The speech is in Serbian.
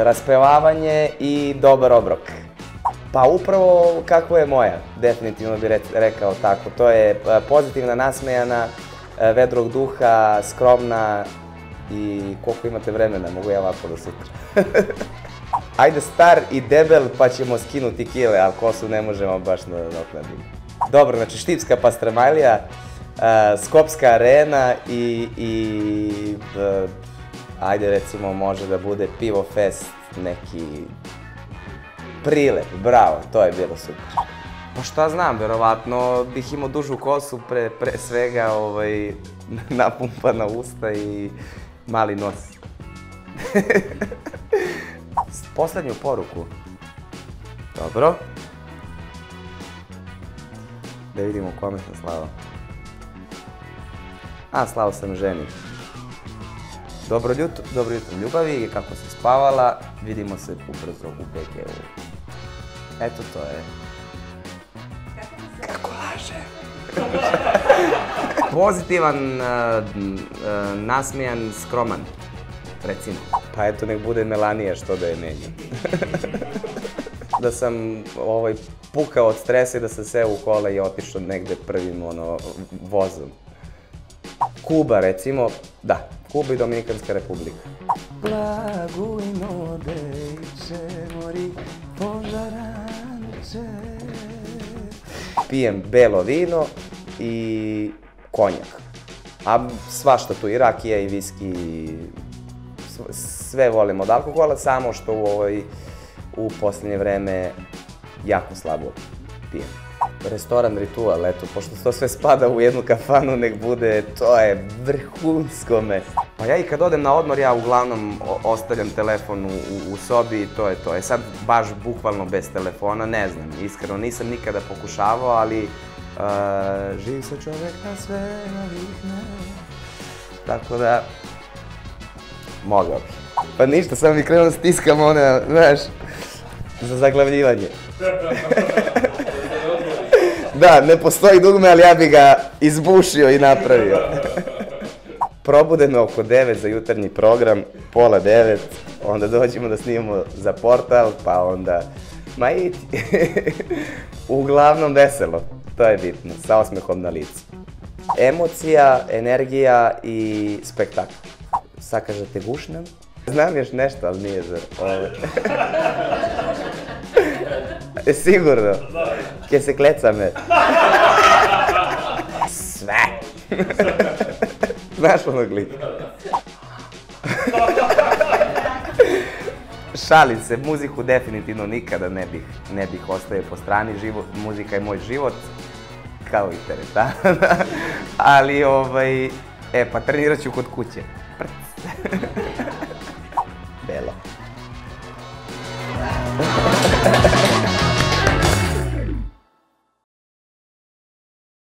Raspevavanje i dobar obrok. Pa upravo kako je moja, definitivno bih rekao tako. To je pozitivna, nasmejana, vedrog duha, skromna i koliko imate vremena, mogu ja ovako do sutra. Ajde star i debel pa ćemo skinuti kile, ali kosu ne možemo baš nadoknaditi. Dobro, znači štipska pastremajlija, Skopska arena i ajde recimo može da bude Pivo Fest, neki Prilep, bravo, to je bilo super. Pa šta znam, verovatno bih imao dužu kosu, pre svega napumpana usta i mali nos. Poslednju poruku. Dobro. Da vidimo kome sam slao. Slao sam ženi. Dobro jutro ljubavi, kako si spavala, vidimo se ubrzo u BG-u. Eto to je. Kako laže. Pozitivan, nasmijan, skroman, recimo. Pa eto, nek bude Melanija, što da je menjam. Da sam pukao od stresa i da sam seo u kola i otišao negde prvim vozom. Kuba, recimo, da, Kuba i Dominikanska republika. Plagujno dejče, mori požaranče. Pijem belo vino i konjak. A svašta tu, i rakija i viski, sve volim od alkohola, samo što u poslednje vreme jako slabo pijem. Restoran Ritual, eto, pošto to sve spada u jednu kafanu, nek bude, to je vrhunsko mesto. Pa ja i kad odem na odmor, ja uglavnom ostavljam telefon u sobi i to je to. Sad baš bukvalno bez telefona, ne znam, iskreno nisam nikada pokušavao, ali živ se čovek na sve navikne. Tako da, mogao bih. Pa ništa, samo mi krenuo da stiskam one, znaš, za zaglavljivanje. Da, ne postoji dugme, ali ja bi ga izbušio i napravio. Probude me oko 9 za jutarnji program, pola 9, onda dođemo da snimamo za portal, pa onda, ma iti. Uglavnom veselo, to je bitno, sa osmehom na licu. Emocija, energija i spektakl. Sakažete gušnem? Znam još nešto, ali nije za ove. Sigurno? Kje se klecame? Sve! Znaš onog lika? Šalim se, muziku definitivno nikada ne bih ostavio po strani, muzika je moj život, kao i teretana, ali pa trenirat ću kod kuće.